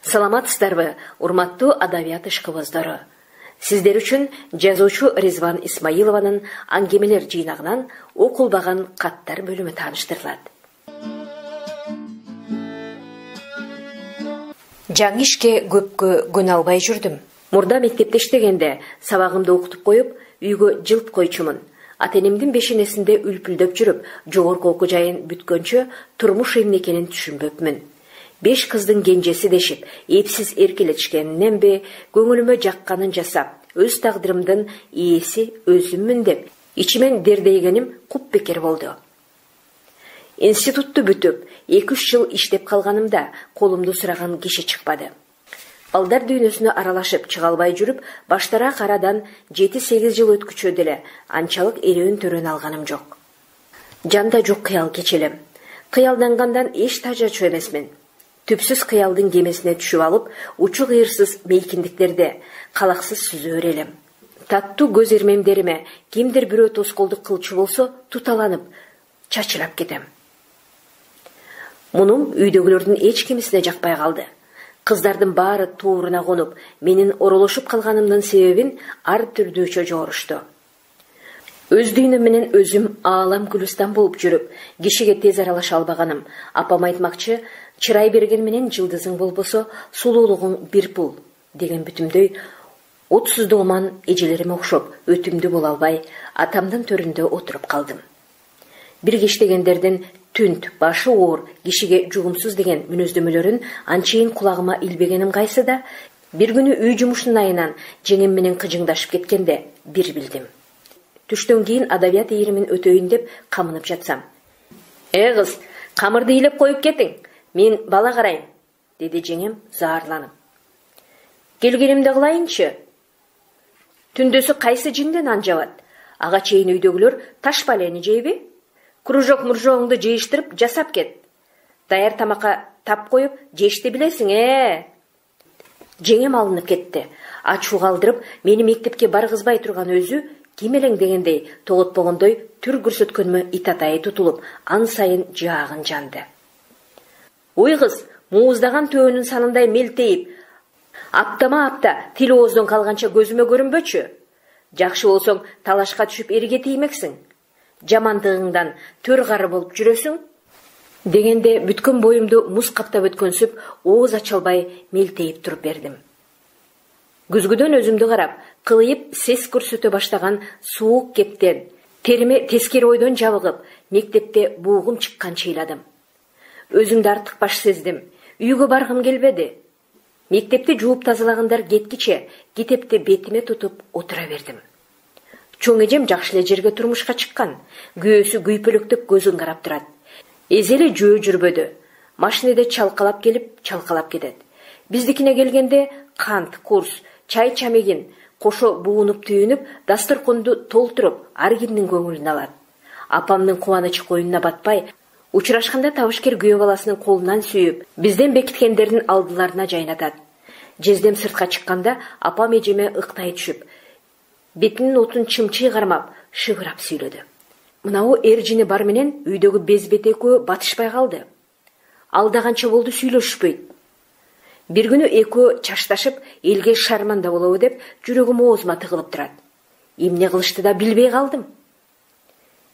Саламатсыздарбы, урматтуу адабият ишкыбыздары. Сиздер үчүн жазуучу Резван Исмаилованын аңгемелер жыйнагынан окулбаган каттар бөлүмү тааныштырылат. Жаңы ишке көпкө көнө албай жүрдүм. Мурда мектепте иштегенде сабагымды окутуп коюп, үйгө жылт койчумун. Ата-энемдин бешенесинде үлпүлдөп жүрүп, жогорку окуу жайын бүткөнчө турмуш эмне экенин түшүнбөпмүн. 5 кыздын кенжеси дешип, эпсиз эркелетишкенинен бе, көңүлүмө жакканын жасап, өз тагдырымдын ээси өзүммүн деп, ичимен дердейгеним купбекер болду. Институтту бүтүп, 2-3 жыл иштеп калганымда колумду сураган киши чыкпады. Балдар дүйнөсүнө аралашып чыга албай жүрүп, баштара карадан 7-8 жыл өткүчө деле анчалык эреүн төрөн алганым жок. Жанда жок кыял кечелем. Кыялдангандан эч тажачу эмесмин. Түпсүз кыялдын кемесине түшүп алып, учу кыйырсыз мейкиндиктерде калаксыз сүзө өрелем. Таттуу көз ирмемдериме кимдир бирөө тоскоолдук кылчу болсо, туталанып, чачырап кетем. Мунум үйдөгүлөрдүн эч кимисине жакпай калды. Кыздардын баары тууруна конуп, менин оролошуп калганымдын себебин ар түрдүүчө жорушту. Өз дүйнөм менен өзүм аалам Гүлүстан болуп жүрүп, кишиге тез аралаша албаганым, апам айтмакчы, чырай берген менен жылдызың болбосо, сулуулугуң бир пул деген бүтүмдөй, отсуздугуман эжелериме окшоп, өтүмдүү боло албай, атамдын төрүндө отуруп калдым. Бир иштегендердин түнт, башы оор, кишиге жугумсуз деген мүнөздөмөлөрүн анчейин кулагыма илбегеним кайсы да, бир күнү үй жумушунун айынан жеңем менен кыжыңдашып кеткенде бир билдим. Түштөн кийин адабият ийримин өтөйүн деп камынып жатсам. Кыз, камырды илеп коюп кетиң, мен бала карайм, деди жеңем заарланып. Келгенимде кылайынчы? Түндөсү кайсы жиңден ан жабат? Ага чейин үйдөгүлөр таш балени жейби? Кружок муржоңду жыйыштырып жасап кет. Даяр тамакка тап коюп жешти билесиң, Жеңем алынып кетти. Ачуу калдырып, мени мектепке баргызбай турган өзү ким элең дегендей тоготпогондой түр көрсөткөнмө итатайы тутулуп, ан сайын жаагын жанды. Ой кыз, мууздаган төөнүн санындай мелтейип, аптама-апта тил ооздон калганча көзүмө көрүнбөчү. Жакшы болсоң талашка түшүп эрге тиймексиң. Жамандыгыңдан төр кары болуп жүрөсүң. Дегенде бүткөн боюмду муз каптап өткөнсүп, ооз ача албай мелтейип туруп бердим. Күзгүдөн өзүмдү карап, кылыйып сес көрсөтө баштаган суук кептен, териме тескери ойдон жабыгып, мектепте буугум чыкканча ыйладым. Өзүмдү артык баш сездим. Үйгө баргым келбеди. Мектепти жууп тазалагандар кеткиче, китепти бетиме тутуп отура бердим. Чоң эжем жакшы эле жерге турмушка чыккан. Күйөөсү күйпөлөктөп көзүн карап турат. Эзели жөө жүрбөдү. Машинеде чалкалап келип, чалкалап кетет. Биздикине келгенде кант, курс, чай чамегин кошо буунуп түйүнүп, дасторконду толтуруп, ар кимдин көңүлүн алат. Апамдын кубанычы коюнуна батпай, учурашканда табышкер күйөө баласынын колунан сүйүп, бизден бекиткендердин алдыларына жайнатат. Жездем сыртка чыкканда апам эжеме ыктай түшүп, бетинин отун чымчый кармап, шыгырап сүйлөдү. Мынау эржини бар менен үйдөгү безбет экөө батышпай калды. Алдаганча болду сүйлөшпөйт. Бир күнү экөө чашташып, элге шарманда болобу деп, жүрөгүм оозума тыгылып турат. Эмне кылышты да билбей калдым.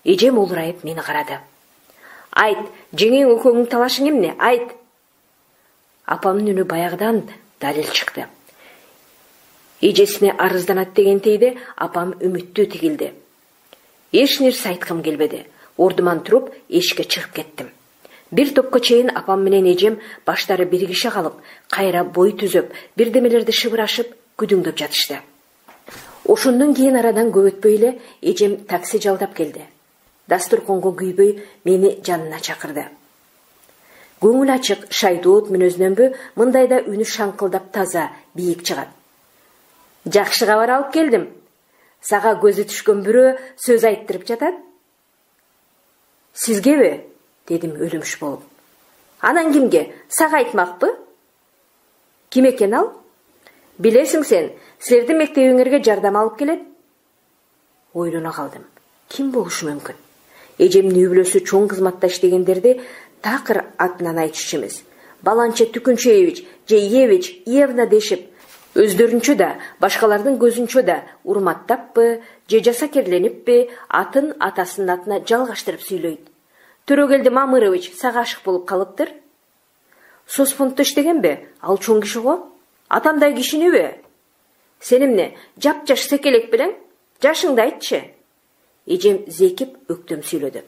Эжем олурайып мени карады. Айт, жеңең экөөңүн талашың эмне? Айт. Апамдын үнү баягыдан далил чыкты. Эжесине арызданат дегентейде апам үмүттүү тигилди. Эч нерсе айткым келбеди. Ордуман туруп, эшикке чыгып кеттим. Бир топко чейин апам менен эжем баштары биригише калып, кайра бой түзөп, бирдемелерди шыбырашып, күдүңдөп жатышты. Ошондон кийин арадан көп өтпөй эле эжем такси жалдап келди. Дасторконго күйбөй мени жанына чакырды. Көңүл ачык, шайдоот мүнөзүнөнбү мындайда үнү шаңкылдап таза, бийик чыгат. Жакшы кабар алып келдим. Сага көзү түшкөн бирөө сөз айттырып жатат. Сизгеби? Дедим өлүмүш болуп. Анан кимге? Сага айтмакпы? Ким экен ал? Билесиң сен, силердин мектебиңерге жардам алып келет. Ойлоно калдым. Ким болушу мүмкүн? Эжемдин үй бүлөсү чоң кызматта иштегендерди такыр атынан айтышчу эмес. Баланче Түкүнчеевич же Евич, Евна дешип, өздөрүнчө да, башкалардын көзүнчө да урматтаппы, же жасакерленип, атын атасынын атына жалгаштырып сүйлөйт. Төрөгелди Мамырович сага ашык болуп калыптыр. Соцфондто иштегенби? Ал чоң киши го. Атамдай кишинеби? Сен эмне, жап-жаш секелек белең? Жашыңды айтчы. Эжем зекип өктөм сүйлөдү.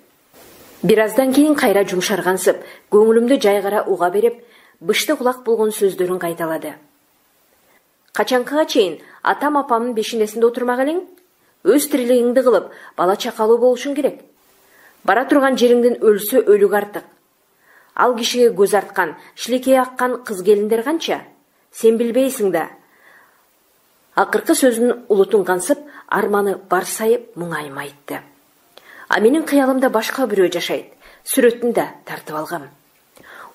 Бир аздан кийин кайра жумшаргансып, көңүлүмдү жайгара уга берип, бышты кулак болгон сөздөрүн кайталады. Качанкыга чейин атам апамдын бешинесинде отурмак элең? Өз тирилигиңди кылып, бала чакалуу болушуң керек. Бара турган жериңдин өлсө өлүк артык. Ал кишиге көз арткан, шилекей аккан кыз келиндер канча? Сен билбейсиң да. Акыркы сөзүн улутун кансып, арманы барсайып муңайым айтты. А менин кыялымда башка бирөө жашайт. Сүрөтүн да тартып алгам.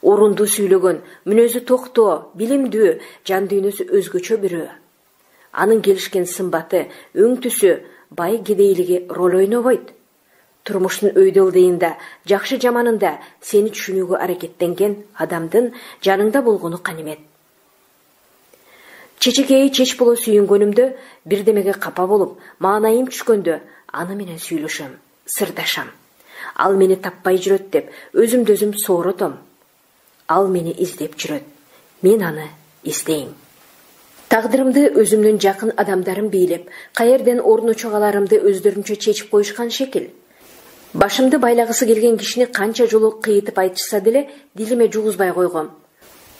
Орунду сүйлөгөн, мүнөзү токтоо, билимдүү, жан дүйнөсү өзгөчө бирөө. Анын келишкен сымбаты, өң түсү, бай кедейлиги роль ойнобойт. Турмуштун өйдөлдыйында, жакшы жаманында сени түшүнүүгө аракеттенген адамдын жаныңда болгону канемет. Чечекейи чеч боло сүйүнгөнүмдө, бирдемеге капа болуп, маанайым түшкөндө, аны менен сүйлөшөм, сырдашам. Ал мени таппай жүрөт деп, өзүмдү өзүм сооротом. Ал мени издеп жүрөт. Мен аны издейм. Тагдырымды өзүмдүн жакын адамдарым бийлеп, каерден орну чогаларымды өздөрүнчө чечип коюшкан шекил. Башымды байлагысы келген кишини канча жолу кыйытып айтышса деле, дилиме жугузбай койгом.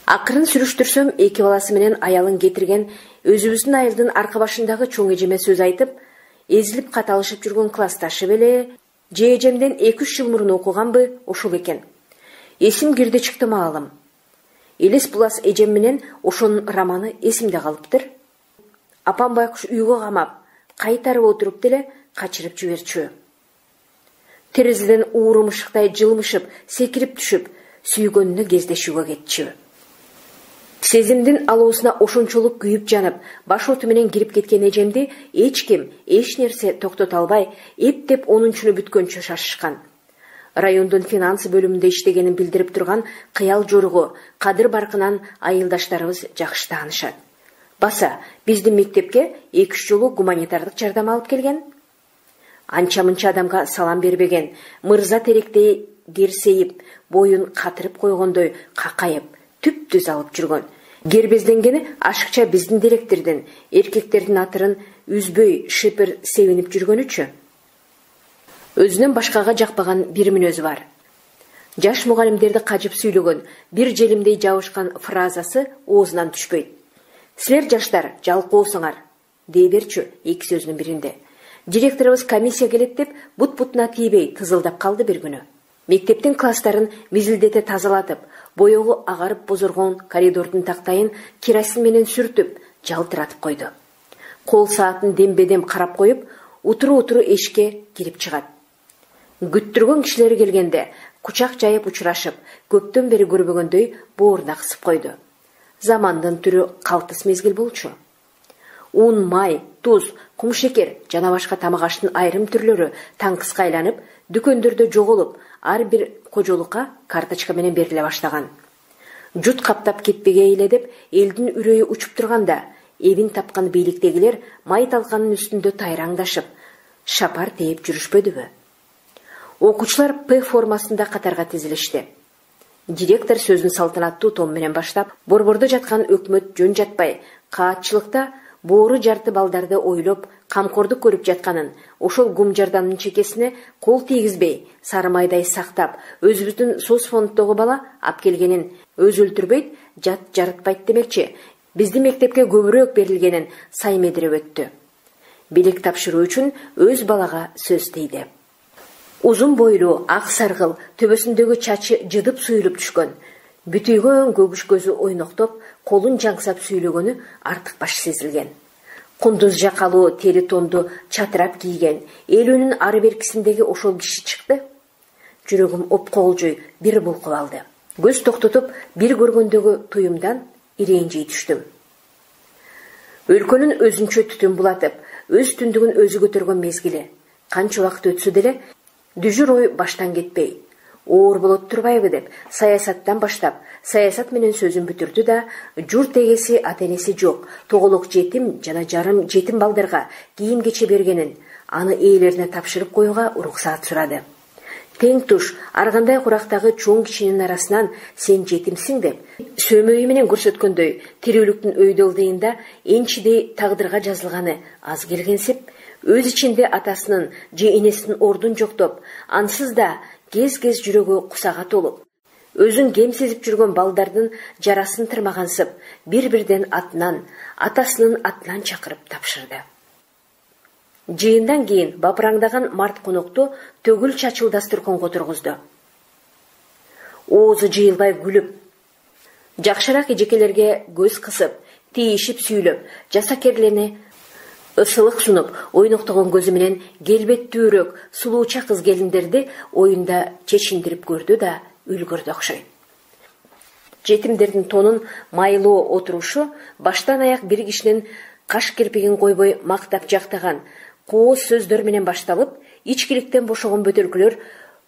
Акырын сүрүштүрсөм, эки баласы менен аялын кетирген өзүбүздүн айылдын арка башындагы чоң эжеме сөз айтып, эзилип каталышып жүргөн классташы беле, же эжемден 2-3 жыл мурун окуганбы, ошол экен. Эсим кирди чыкты маалым. Элес булас эжем менен ошонун романы эсимде калыптыр. Апам байкуш үйгө камап, кайтарып отуруп деле качырып жиберчү. Терезеден уурумушуктай жылмышып, секирип түшүп, сүйгөнүнө кездешүүгө кетчү. Сезимдин алоосуна ошончолук күйүп жанып, баш оту менен кирип кеткен эжемди эч ким, эч нерсе токтото албай, эптеп 10-чуну бүткөнчө шашышкан. Райондун финансы бөлүмүндө иштегенин билдирип турган кыял жоругу, кадыр баркынан айылдаштарыбыз жакшы таанышат. Баса, биздин мектепке 2-3 жолу гуманитардык жардам алып келген. Анча-мынча адамга салам бербеген, мырза теректей керсейип, боюн катырып койгондой какайып, түп-түз алып жүргөн. Гербезденгени ашыкча биздин директордун, эркектердин атырын үзбөй шипир себинип жүргөнүчү. Өзүнөн башкага жакпаган бир мүнөзү бар. Жаш мугалимдерди кажып сүйлөгөн, бир желимдей жабышкан фразасы оозунан түшпөйт. Силер жаштар жалкоосуңар, дей берчү эки сөзүнүн биринде. Директорубуз комиссия келет деп бут-бутуна тийбей тызылдап калды бир күнү. Мектептин класстарын мизилдете тазалатып, боёгу агарып бозоргон коридордун тактайын керосин менен сүртүп, жалтыратып койду. Кол саатын дембедем карап коюп, утуру эшикке кирип чыгат. Күттүргөн кишилери келгенде, кучак жайып учурашып, көптөн бери көрбөгөндөй бооруна кысып койду. Замандын түрү калтыс мезгил болчу. Un, май, туз, кумшекер жана башка тамак аштын айрым түрлөрү таңкыска айланып, дүкөндөрдө жоголуп, ар бир кожолукка карточка менен бериле баштаган. Жут каптап кетпеге эле деп, элдин үрөйү учуп турганда, эбин тапкан бийликтегилер май талканын үстүндө тайраңдашып, шапар тээп жүрүшпөдүбү? Окуучулар П формасында катарга тизилишти. Директор сөзүн салтанаттуу том менен баштап, борбордо жаткан өкмөт жөн жатпай, каатчылыкта боору жарты балдарды ойлоп, камкордук көрүп жатканын, ошол гум жардамдын чекесине кол тийгизбей, сары майдай сактап, өзүбүздүн соцфонддогу бала ап келгенин өз өлтүрбөйт, жат жарытпайт демекчи, биздин мектепке көбүрөөк берилгенин сай медирип өттү. Билик тапшыруу үчүн өз балага сөз тийди. Узун бойлуу, ак саргыл, төбөсүндөгү чачы жыдып суюлуп түшкөн. Бүтүйгөн көгүш көзү ойноктоп, колун жаңсап сүйлөгөнү артык баш сезилген. Кундуз жакалуу тери тонду чатырап кийген, элүүнүн ары беркисиндеги ошол киши чыкты. Жүрөгүм опколжуй бир булкуп алды. Көз токтотуп, бир көргөндөгү туюмдан ирэнжий түштүм. Өлкөнүн өзүнчө түтүн булатып, өз түндүгүн өзү көтөргөн мезгили. Канча убакыт өтсө деле, дүжүр ой баштан кетпей. оор болот турбайбы деп саясаттан баштап, саясат менен сөзүн бүтүрдү да, журт эгеси ата-энеси жок, тоголок жетим жана жарым жетим балдарга кийим кече бергенин, аны ээлерине тапшырып коюуга уруксаат сурады. Тең туш, ар кандай курактагы чоң кишинин арасынан сен жетимсиң деп, сөмөйү менен көрсөткөндөй, тирүүлүктүн өйдөлдыйында энчидей тагдырга жазылганы аз келгенсип, өз ичинде атасынын же энесинин ордун жоктоп, ансыз да кез-кез жүрөгү кусага толуп, өзүн кем сезип жүргөн балдардын жарасын тырмагансып, бир-бирден атасынын атынан чакырып тапшырды. Жыйындан кийин бапыраңдаган март конокту төгүл чачыл дастурконго тургузду. Оозу жыйылбай күлүп, жакшыраак эжекелерге көз кысып, тийишип сүйлөп, жасакерлени ысылык сунуп, ойноктогон көзү менен келбеттүүрөөк, сулууча кыз келиндерди оюнда чечиндирип көрдү да үлгүрдү окшойт. Жетимдердин тонун майлоо отурушу баштан аяк бир кишинин каш кирпигин койбой мактап жактаган кооз сөздөр менен башталып, ичкиликтен бошогон бөтөлкөлөр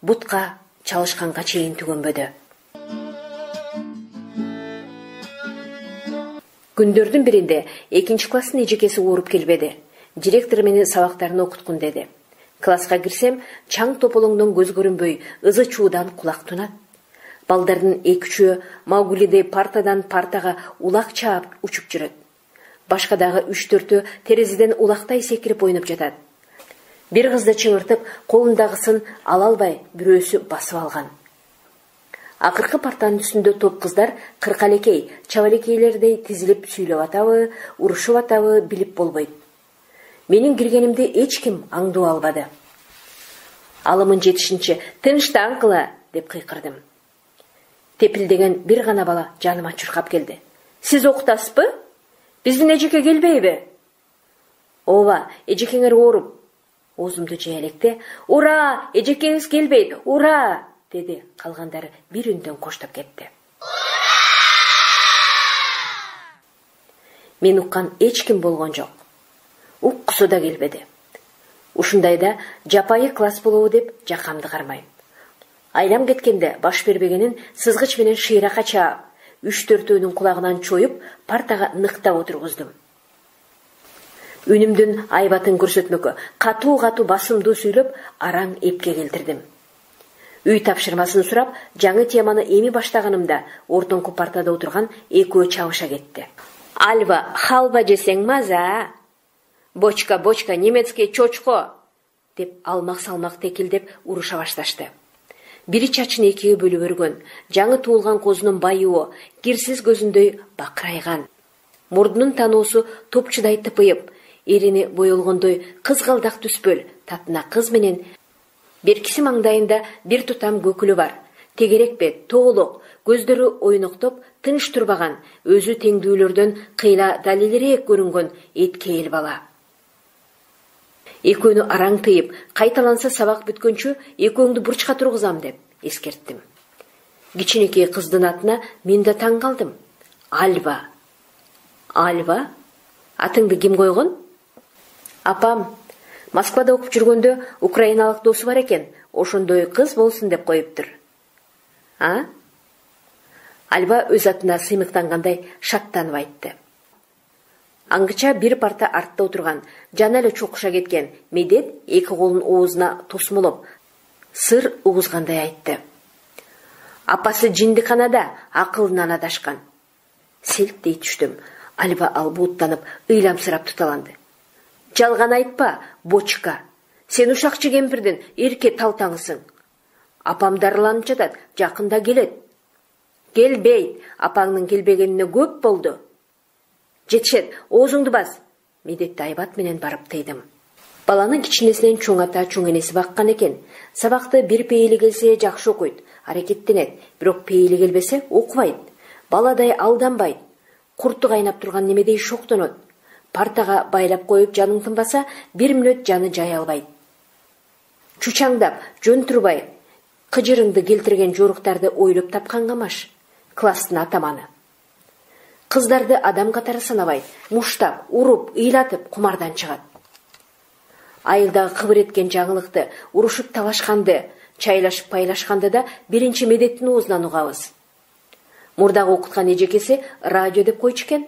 бутка чалышканга чейин түгөнбөдү. Күндөрдүн биринде 2 класстын эжекеси ооруп келбеди. Директор мени сабактарын окуткун деди. Класска кирсем, чаң тополоңдон көз көрүнбөй, ызы чуудан кулак тунат. Балдардын 2-3 Мауглидей партадан партага улак чаап учуп жүрөт. Башка дагы 3-4 терезеден улактай секирип ойноп жатат. Бир кызды чыңыртып, колундагысын ала албай, бирөөсү басып алган. Акыркы партанын үстүндө топ кыздар кыркалекей, чабалекейлердей тизилип сүйлөп атабы, урушуп атабы билип болбойт. Менин киргенимди эч ким аңдуу албады. Алымын жетишинче «Тынчтан кыла» деп кыйкырдым. Тепилдеген бир гана бала жаныма чуркап келди. «Сиз окутасызбы? Биздин эжеке келбейби?» «Ооба, эжекеңер ооруп». Оозумду жыя электе «Ура! Эжекеңиз келбейт! Ура!» деди. Калгандары бир үндөн коштоп кетти. Мен уккан эч ким болгон жок. Уккусу да келбеди. Ушундайда жапайы класс болобу деп жакамды кармайм. Айлам кеткенде баш бербегенин сызгыч менен шыйрака чаап, 3-4 кулагынан чоюп, партага ныктап отургуздум. Үнүмдүн айбатын көрсөтмөккө катуу басымдуу сүйлөп, араң эпке келтирдим. Үй тапшырмасын сурап, жаңы теманы эми баштаганымда ортоңку партада отурган экөө чабыша кетти. «Альва, халва жесең маза? Бочка, немецкий чочко!» деп алмак-салмак текилдеп уруша башташты. Бири чачын экиге бөлүп өргөн, жаңы туулган козунун байоо, кирсиз көзүндөй бакырайган. Мурдунун таноосу топчудай тыпыйып, эрини боелгондой кызгалдак түспөл, татына кыз менен беркиси маңдайында бир тутам көкүлү бар. Тегерек бет, тоолок, көздөрү ойноктоп, тыныч турбаган, өзү теңдүүлөрдөн кыйла далилирээк көрүнгөн эткейил бала. Экөөнү араң тыйып, кайталанса сабак бүткөнчү экөөңдү бурчка тургузам деп эскерттим. Кичинекей кыздын атына мен да таң калдым. Альва. Альва? Атыңды ким койгон? Апам. Москвада окуп жүргөндө украиналык досу бар экен, ошондой кыз болсун деп коюптур. А? Альва өз атына сыймыктангандай шаттанып айтты. Аңгыча бир парта артта отурган, жана эле чокуша кеткен Медет эки колун оозуна тосмолоп, сыр угузгандай айтты. Апасы жиндиканада акылынан адашкан. Селттей түштүм. Альва албууттанып, ыйламсырап туталанды. Жалган айтпа, бочка. Сен ушакчы кемпирдин эрке талтаңысың. Апам дарыланып жатат, жакында келет. Келбейт, апаңдын келбегенине көп болду. Жетишет, оозуңду бас. Медетти айбат менен барып тыйдым. Баланын кичинесинен чоң ата, чоң энеси баккан экен. Сабакты бир пейили келсе жакшы окуйт, аракеттенет, бирок пейили келбесе окубайт. Баладай алданбайт. Курту кайнап турган немедей шоктонот. Партага байлап коюп жаның тынбаса, бир мүнөт жаны жай албайт. Чучаңдап, жөн турбай, кыжырыңды келтирген жоруктарды ойлоп тапканга маш. Класстын атаманы. Кыздарды адам катары санабайт, муштап, уруп, ыйлатып кумардан чыгат. Айылдагы кыбыр эткен жаңылыкты, урушуп талашканды, чайлашып пайлашканда да биринчи медеттин оозунан угабыз. Мурдагы окуткан эжекеси радио деп койчу экен.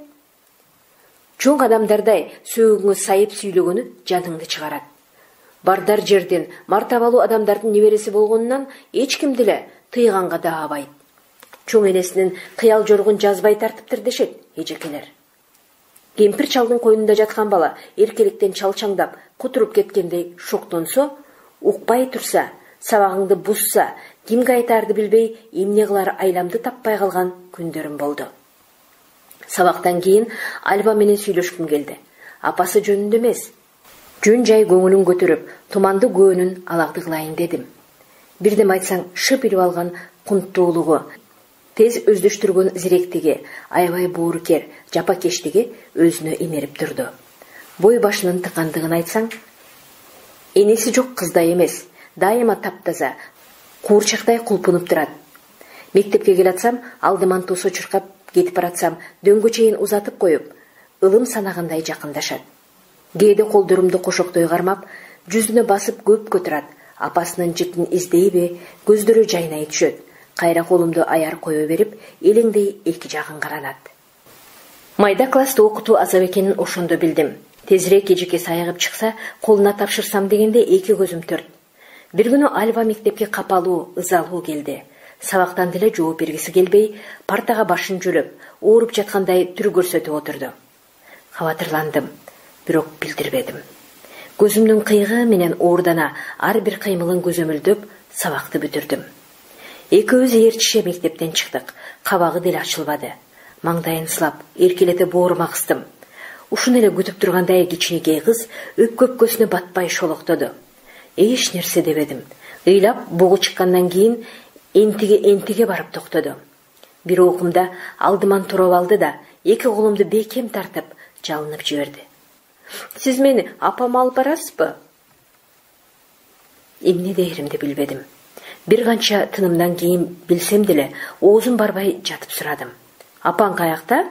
Чоң адамдардай сөөгүңө сайып сүйлөгөнү жаныңды чыгарат. Бардар жерден мартабалуу адамдардын небереси болгонунан эч ким деле тыйганга даабайт. Чоң энесинин кыял жоргун жазбай тартыптыр дешет эжекелер. Кемпир чалдын койнунда жаткан бала эркеликтен чалчаңдап кутуруп кеткендей шоктонсо, укпай турса, сабагыңды бузса, кимге айтарды билбей эмне кылар айламды таппай калган күндөрүм болду. Сабактан кийин Альба менен сүйлөшкүм келди. Апасы жөнүндө эмес, жөн жай көңүлүн көтөрүп, туманды көөнүн алагды кылайын дедим. Бирдем айтсаң шып илип алган кунттуулугу, тез өздөштүргөн зиректиги, аябай буурукер, жапакештиги өзүнө имерип турду. Бой башынын тыкандыгын айтсаң, энеси жок кыздай эмес, дайыма таптаза, куурчактай кулпунуп турат. Мектепке келатсам, алдыман тосо чуркап кетип баратсам, дөңгө чейин узатып коюп, ылым санагандай жакындашат. Кээде колдорумду кошоктой кармап, жүзүнө басып көпкө турат, апасынын жытын издейби, көздөрү жайнай түшөт. Кайра колумду аяр кое берип, элеңдей эки жагын каранат. Майда класста окутуу азап экенин ошондо билдим. Тезирээк эжекеси аягып чыкса, колуна тапшырсам дегенде эки көзүм төрт. Бир күнү Альба мектепке капалуу, ызалуу келди. Сабактан деле жооп бергиси келбей, партага башын жөлөп, ооруп жаткандай түр көрсөтүп отурду. Кабатырландым, бирок билдирбедим. Көзүмдүн кыйыгы менен оордана ар бир кыймылын көзөмөлдөп, сабакты бүтүрдүм. Экөөбүз ээрчише мектептен чыктык. Кабагы деле ачылбады. Маңдайын сылап, эркелете боорума кыстым. Ушуну эле күтүп тургандай кичинекей кыз өпкө-өпкөсүнө батпай шолоктоду. Эч нерсе дебедим. Ыйлап бугу чыккандан кийин энтиге барып токтоду. Бир окумда алдыман туруп алды да, эки колумду бекем тартып, жалынып жиберди. Сиз мени апама алып барасызбы? Эмне дээримди билбедим. Бир канча тынымдан кийин билсем деле, оозум барбай жатып сурадым. Апаң каякта?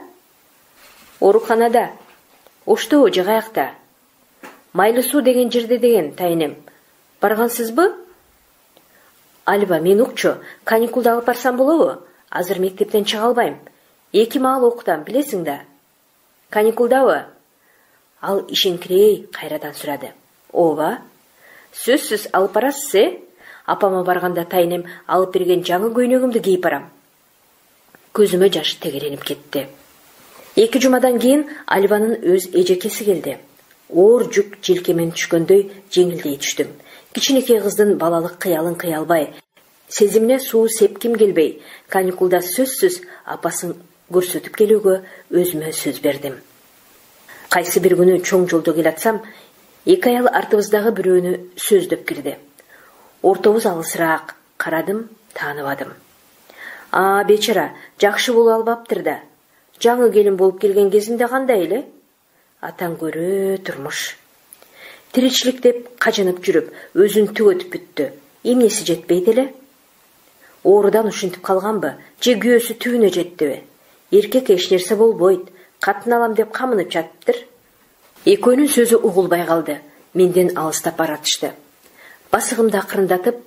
Ооруканада. Оштобу же каякта? Майлы суу деген жерде деген, тайнем. Баргансызбы? Альба, мен укчу, каникулда алып барсам болобу? Азыр мектептен чыга албайм. 2 маал окутам, билесиң да. Каникулдабы? Ал ишенкирей кайрадан сурады. Ооба. Сөзсүз алып барасыз, Апама барганда тайнем алып берген жаңы көйнөгүмдү кийип барам. Көзүмө жаш тегеренип кетти. 2 жумадан кийин Альбанын өз эжекеси келди. Оор жүк желкемен түшкөндөй жеңилдей түштүм. Кичинекей кыздын балалык кыялын кыя албай, сезимине суу сепким келбей, каникулда сөзсүз апасын көрсөтүп келүүгө өзүмө сөз бердим. Кайсы бир күнү чоң жолдо келатсам, 2 аял артыбыздагы бирөөнү сөздөп кирди. Ортобуз алысыраак, карадым, тааныбадым. Бечара, жакшы боло албаптыр да. Жаңы келин болуп келген кезинде кандай эле? Атаң көрө турмуш. Тиричилик деп кажынып жүрүп, өзүн түгөтүп бүттү. Эмнеси жетпейт эле? Оорудан ушинтип калганбы, же күйөөсү түбүнө жеттиби? Эркек эч нерсе болбойт, катын алам деп камынып жатыптыр. Экөөнүн сөзү угулбай калды. Менден алыстап баратышты. Басыгымды акырындатып,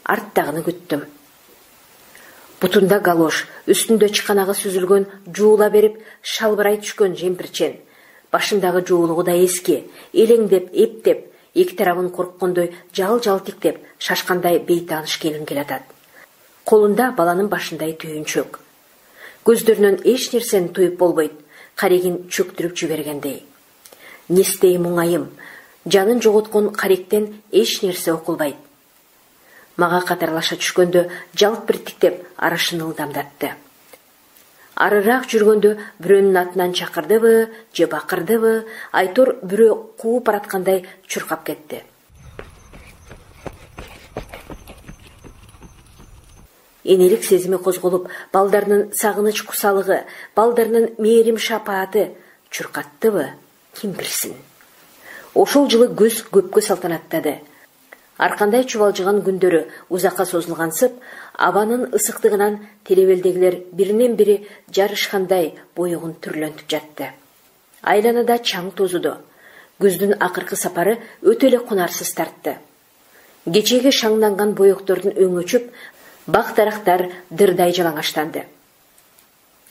арттагыны күттүм. Бутунда галош, үстүндө чыканагы сүзүлгөн, жуула берип, шалбырай түшкөн жемпирчен. Башындагы жуулугу да эски, элеңдеп, эптеп, эки тарабын корккондой жал-жал тиктеп, шашкандай бейтааныш келин келатат. Колунда баланын башындай түйүнчөк. Көздөрүнөн эч нерсени туюп болбойт, карегин чөктүрүп жибергендей. Нестей муңайым, жанын жоготкон каректен эч нерсе окулбайт. Мага катарлаша түшкөндө жалт бир тиктеп арашын ылдамдатты. Арыраак жүргөндө бирөөнүн атынан чакырдыбы, же бакырдыбы, айтор бирөө кууп бараткандай чуркап кетти. Энелик сезими козголуп, балдарынын сагыныч кусалыгы, балдарынын мээрим шапааты чуркаттыбы, ким билсин. Ошол жылы көз көпкө салтанаттады. Аркандай чубалжыган күндөрү узакка созулгансып, абанын ысыктыгынан теребелдегилер биринен бири жарышкандай боюгун түрлөнтүп жатты. Айланада чаң тозуду. Күздүн акыркы сапары өтө эле кунарсыз тартты. Кечеге шаңданган боектордун өңү өчүп, бак дарактар дырдай жалаңаштанды.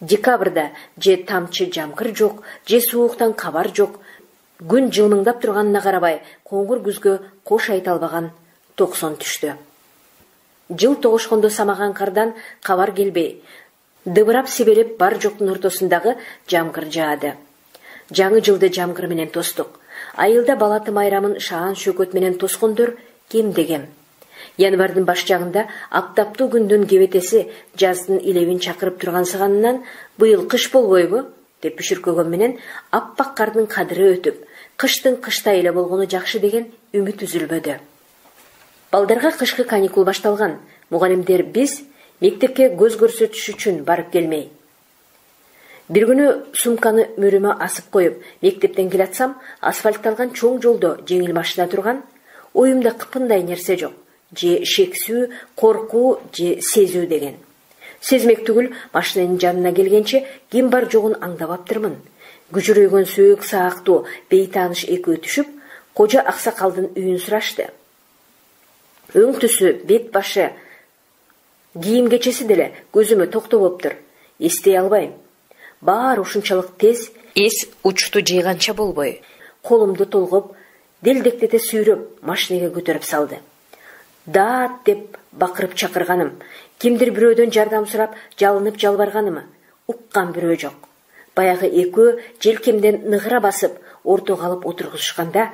Декабрда же тамчы жамгыр жок, же сууктан кабар жок. Күн жылмыңдап турганына карабай, коңгур күзгө кош айта албаган токсон түштү. Жыл тогушкондо самаган кардан кабар келбей, дыбырап себелеп бар жоктун ортосундагы жамгыр жаады. Жаңы жылды жамгыр менен тостук. Айылда балаты майрамын шаан шөкөт менен тоскондор кемдегем. Январдын баш жагында аптаптуу күндүн кебетеси жаздын илебин чакырып тургансыганынан быйыл кыш болбойбу деп бүшүркөгөн менен аппак кардын кадыры өтүп, кыштын кыштай эле болгону жакшы деген үмүт үзүлбөдү. Балдарга кышкы каникул башталган. Мугалимдер биз мектепке көз көрсөтүш үчүн барып келмей. Бир күнү сумканы мөрүмө асып коюп, мектептен келатсам, асфальтталган чоң жолдо жеңил машина турган, оюмда кыпындай нерсе жок. Же шексүү, коркуу, же сезүү деген. Сезмек түгүл, машинанын жанына келгенче ким бар жогун аңдап аптырмын. Күжүрөйгөн сөөк саактуу бейтааныш экөө түшүп, кожо аксакалдын үйүн сурашты. Өң түсү, бет башы, кийим кечеси деле көзүмө токтоп эстей албайм. Баары ушунчалык тез, эс учту жыйганча болбой. Колумду толгоп, делдектете сүйрөп, машинеге көтөрүп салды. Даат деп бакырып чакырганым, кимдир бирөөдөн жардам сурап, жалынып жалбарганымы уккан бирөө жок. Баягы экөө желкемден ныгыра басып, ортого алып отургузушканда,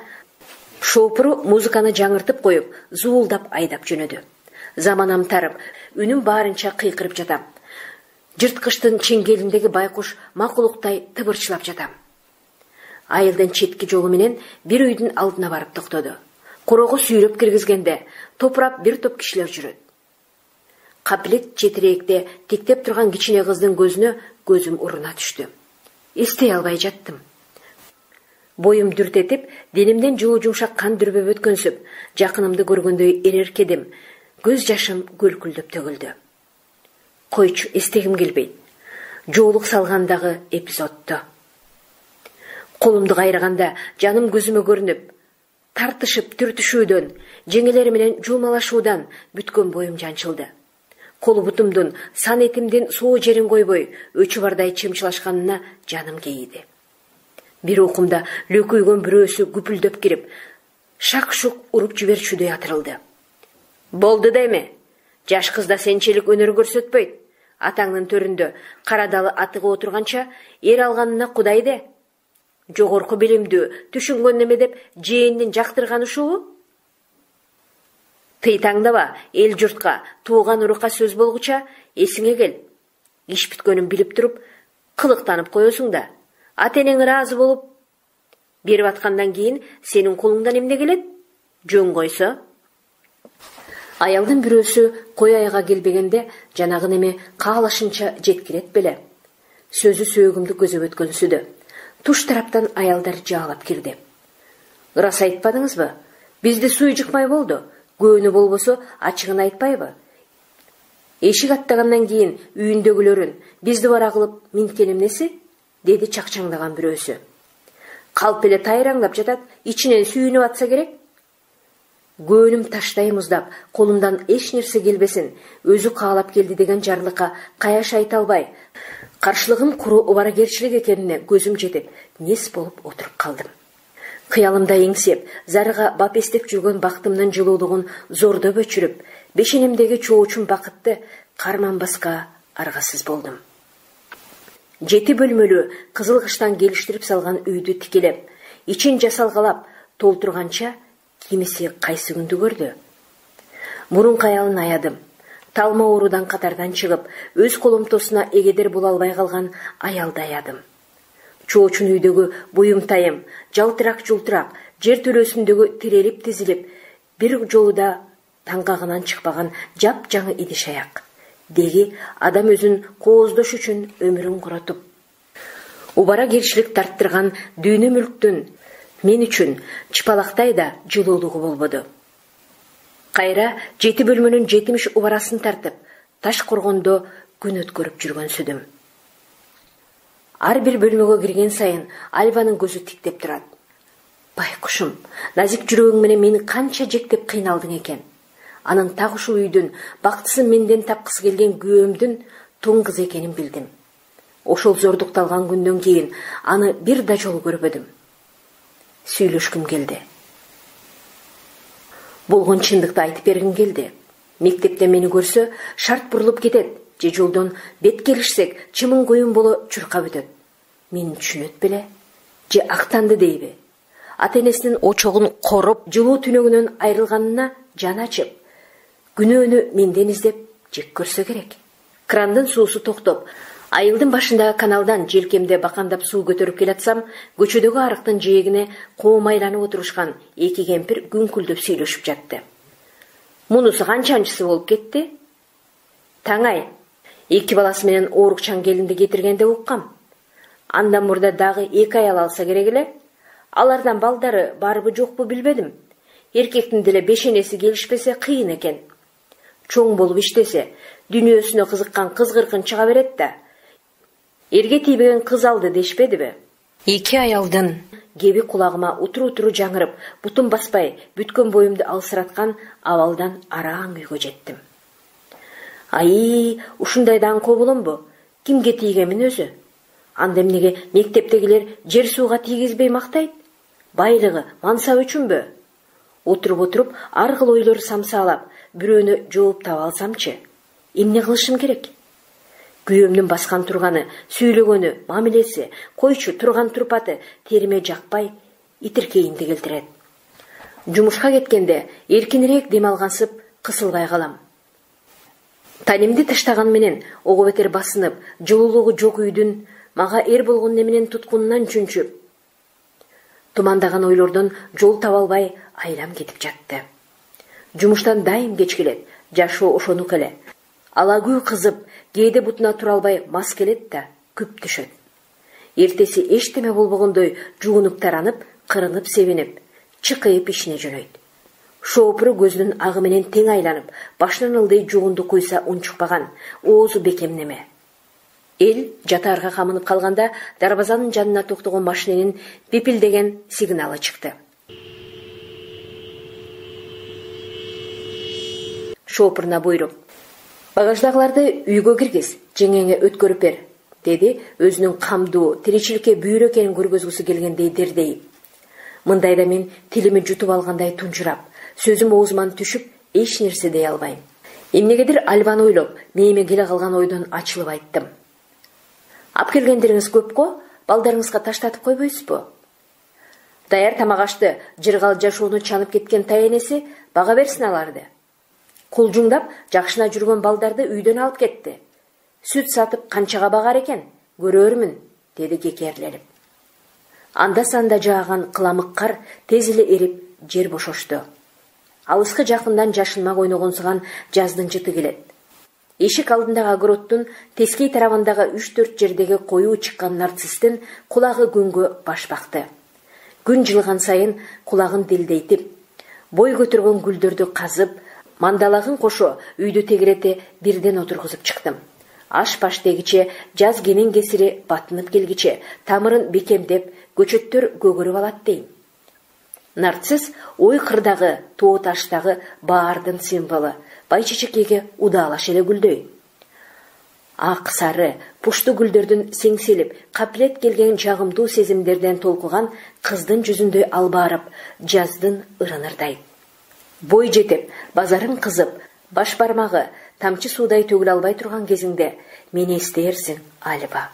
шоопуру музыканы жаңыртып коюп, зуулдап айдап жөнөдү. Заманам тарып, үнүм баарынча кыйкырып жатам. Жырткычтын чеңгелиндеги байкуш макулуктай тыбырчылап жатам. Айылдын четки жолу менен бир үйдүн алдына барып токтоду. Корого сүйрөп киргизгенде, топурап бир топ кишилер жүрөт. Каплет четирээкте тиктеп турган кичине кыздын көзүнө көзүм уруна түштү. Эстей албай жаттым. Боюм дүртетип, денемден жылуу жумшак кан дүрбөп өткөнсүп, жакынымды көргөндөй эреркедим. Көз жашым көлкүлдөп төгүлдү. Койчу, эстегим келбейт. Жоолук салгандагы эпизодду. Колумду кайраганда жаным көзүмө көрүнүп, тартышып түртүшүүдөн, жеңелери менен жуумалашуудан бүткөн боюм жанчылды. Колу бутумдун, сан этимдин соо жерин койбой, өчү бардай чымчылашканына жаным кейиди. Бир окумда лөкөйгөн бирөөсү күпүлдөп кирип, шак-шук уруп жиберчүдөй атырылды. Болду деме. Жаш кызда сенчелик өнөр көрсөтпөйт. Атаңдын төрүндө карадалы атыга отурганча эр алганына кудай де. Жогорку билимдүү, түшүнгөн неме деп жээндин жактырганы ушубу? Тый таңдаба, эл журтка, тууган урукка сөз болгуча эсиңе кел. Иш бүткөнүн билип туруп, кылыктанып коесуң да. Ата-энең ыраазы болуп берип аткандан кийин сенин колуңдан эмне келет? Жөн койсо. Аялдын бирөөсү кой айга келбегенде жанагы неме каалашынча жеткирет беле. Сөзү сөөгүмдү көзөп өткөнсүдө. Туш тараптан аялдар жаалап кирди. Ырас айтпадыңызбы? Бизде суу жыкмай болду. Көөнү болбосо ачыгын айтпайбы? Эшик аттагандан кийин үйүндөгүлөрүн бизди бара кылып минткен эмнеси? Деди чакчаңдаган бирөөсү. Калп эле тайраңдап жатат, ичинен сүйүнүп атса керек. Көөнүм таштай муздап, колумдан эч нерсе келбесин, өзү каалап келди деген жарлыкка каяш айта албай, каршылыгым куру убаракерчилик экенине көзүм жетип, нес болуп отуруп калдым. Кыялымда эңсеп, зарыга бап эстеп жүргөн бактымдын жылуулугун зордоп өчүрүп, бешенемдеги чоочун бакытты карманбаска аргасыз болдум. 7 бөлмөлүү кызыл кыштан келиштирип салган үйдү тикелеп, ичин жасалгалап толтурганча кимиси кайсы күндү көрдү. Мурун каялын аядым. Талма оорудан катардан чыгып, өз коломтосуна эгедер боло албай калган аялды аядым. Чоочун үйдөгү буюмтайым, жалтырак-жултурак, жер төрөсүндөгү тирелип тизилип, бир жолуда таңгагынан чыкпаган жап-жаңы идиш аяк. Деги адам өзүн кооздош үчүн өмүрүн коротуп, убара керчилик тарттырган дүйнө мүлктүн мен үчүн чыпалактай да жылуулугу болбоду. Кайра 7 бөлмөнүн 70 убарасын тартып, таш коргондо күн өткөрүп жүргөнсүдүм. Ар бир бөлмөгө кирген сайын Альванын көзү тиктеп турат. Байкушум, назик жүрөгүң менен мени канча жектеп кыйналдың экен. Анын так ушул үйдүн бактысын менден тапкысы келген күйөөмдүн тун кызы экенин билдим. Ошол зордукталган күндөн кийин аны бир да жолу көрбөдүм. Сүйлөшкүм келди. Болгон чындыкты айтып бергим келди. Мектепте мени көрсө, шарт бурулуп кетет, же жолдон бет келишсек, чымын коюн боло чуркап өтөт. Мени түшүнөт беле? Же актанды дейби? Ата-энесинин очогун коруп, жылуу түнөгүнөн айрылганына жаны ачып, күнөөнү менден издеп жек көрсө керек. Крандын суусу токтоп, айылдын башындагы каналдан желкемде бакандап суу көтөрүп келатсам, көчөдөгү арыктын жээгине коомайланып отурушкан эки кемпир күңкүлдөп сүйлөшүп жатты. Мунусу канчанчысы болуп кетти? Таңай, эки баласы менен оорукчан келинди кетиргенде уккам. Андан мурда дагы 2 аял алса керек эле. Алардан балдары барбы жокпу билбедим. Эркектин деле бешенеси келишпесе кыйын экен. Чоң болуп иштесе, дүйнөсүнө кызыккан кыз-кыркын чыга берет да. Эрге тийбеген кыз алды дешпедиби? 2 аялдын кеби кулагыма утуру жаңырып, бутун баспай, бүткөн боюмду алсыраткан абалдан араң үйгө жеттим. Ай, ушундайдан кобулумбу? Кимге тийгемин өзү? Анда эмнеге мектептегилер жер сууга тийгизбей мактайт? Байлыгы, мансабы үчүнбү? Отуруп ар кыл ойлор самсаалап, бирөөнү жооп таба алсамчы, эмне кылышым керек? Күйөөмдүн баскан турганы, сүйлөгөнү, мамилеси, койчу турган турпаты териме жакпай, итиркейимди келтирет. Жумушка кеткенде эркинирээк дем алгансып, кысылбай калам. Танимди таштаган менен ого бетер басынып, жылуулугу жок үйдүн мага эр болгон неменен туткунунан чүнчүп, тумандаган ойлордон жол таба албай айлам кетип жатты. Жумуштан дайым кеч келет, жашоо ошонук эле. Алагүү кызып, кээде бутуна тура албай мас келет да, күп түшөт. Эртеси эчтеме болбогондой жуунуп таранып, кырынып себинип, чыкайып ишине жөнөйт. Шоопуру көзүнүн агы менен тең айланып, башынан ылдый жуунду куйса унчукпаган, оозу бекем неме. Эл жатаарга камынып калганда дарбазанын жанына токтогон машиненин пипилдеген сигналы чыкты. Шоопуруна буйруп, багаждагыларды үйгө киргиз, жеңеңе өткөрүп бер, деди өзүнүн камдуу, тиричиликке бүйүр экенин көргөзгүсү келгендей дердейип. Мындайда мен тилими жутуп алгандай тунчурап, сөзүм оозуман түшүп, эч нерсе дей албайм. Эмнегедир Альбаны ойлоп, мээме келе калган ойдон ачылып айттым. Ап келгендериңиз көпкө, балдарыңызга таштатып койбойсузбу? Даяр тамак ашты, жыргал жашоону чанып кеткен тайенеси бага берсин аларды. Кулжуңдап, жакшына жүргөн балдарды үйдөн алып кетти. Сүт сатып канчага багар экен, көрөрмүн, деди кекерленип. Анда-санда жааган кыламык кар тез эле эрип, жер бошошту. Алыскы жакындан жашынмак ойногонсуган жаздын жыты келет. Эшик алдындагы огороддун тескей тарабындагы 3-4 жердеги коюу чыккан нарциссдин кулагы күнгө баш бакты. Күн жылыган сайын кулагын делдейтип, бой көтөргөн гүлдөрдү казып, мандалагын кошо үйдү тегерете бирден отургузуп чыктым. Аш-паш дегиче, жаз кенен кесири батынып келгиче, тамырын бекемдеп, көчөттөр көгөрүп алат дейм. Нарцисс ой кырдагы, тоо таштагы баардын символу, байчечекеге удаалаш эле гүлдөй. Ак, сары, пушту гүлдөрдүн сеңселип, капилет келген жагымдуу сезимдерден толкуган кыздын жүзүндөй албаарып, жаздын ырынырдай. Бой жетип, базарың кызып, баш бармагы тамчы суудай төгүлө албай турган кезиңде мени эстээрсиң, Альба.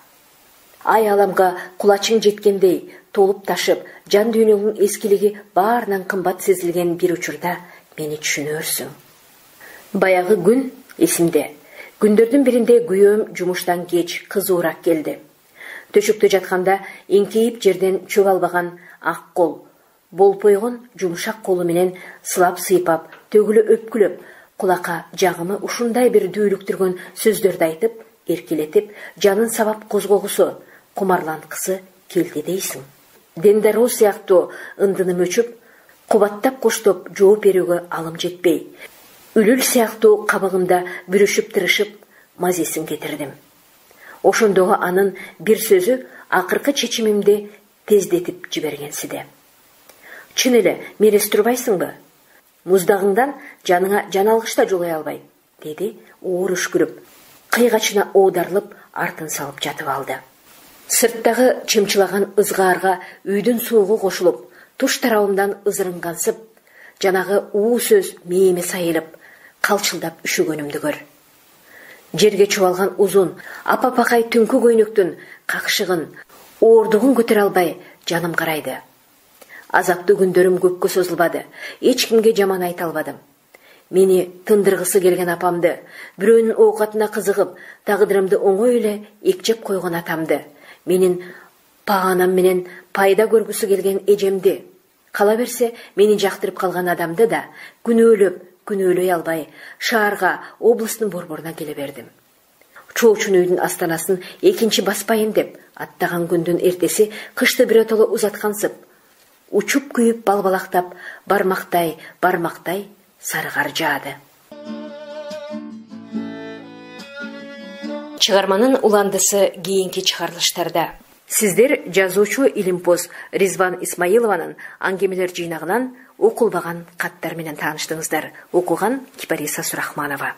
Ай аламга кулачың жеткендей толуп ташып, жан дүйнөгүң эскилиги баарынан кымбат сезилген бир учурда мени түшүнөрсүң. Баягы күн эсимде. Күндөрдүн биринде күйөөм жумуштан кеч кызуурак келди. Төшөктө жатканда эңкейип жерден чөп албаган ак кол, болпойгон жумшак колу менен сылап сыйпап, төгүлө өпкүлөп, кулакка жагымы ушундай бир дүүлүктүргөн сөздөрдү айтып, эркелетип, жанын сабап козгогусу, кумарланткысы келди дейсиң. Дендароо сыяктуу ындыным өчүп, кубаттап коштоп жооп берүүгө алым жетпей, үлүл сыяктуу кабыгымда бүрүшүп тырышып, мазесин кетирдим. Ошондогу анын бир сөзү акыркы чечимимди тездетип жибергенсиде. Чын эле мерес турбайсыңбы? Муздагыңдан жаныңа жан алгыч да жолой албайм, деди оор үшкүрүп, кыйгачына оодарылып, артын салып жатып алды. Сырттагы чымчылаган ызгаарга үйдүн суугу кошулуп, туш тарабымдан ызырынгансып, жанагы уу сөз мээме сайылып, калчылдап үшөгөнүмдү көр. Жерге чубалган узун, апа-пакай түнкү көйнөктүн какшыгын, оордугун көтөрө албай жаным карайды. Азаптуу күндөрүм көпкө созулбады, эч кимге жаман айта албадым. Мени тындыргысы келген апамды, бирөөнүн оокатына кызыгып, тагдырымды оңой эле экчеп койгон атамды, менин паанам менен пайда көргүсү келген эжемди, кала берсе мени жактырып калган адамды да күнөөлөй албай, шаарга, областтын борборуна келе бердим. Чоочун үйдүн астанасын экинчи баспайын деп, аттаган күндүн эртеси кышты биротоло узаткансып, учуп күйүп балбалактап, бармактай сары кар жаады. Чыгарманын уландысы кийинки чыгарылыштарда. Сиздер жазуучу илимпоз Ризван Исмаилованын аңгемелер жыйнагынан окулбаган каттар менен тааныштыңыздар. Окуган Кипариса Сурахманова.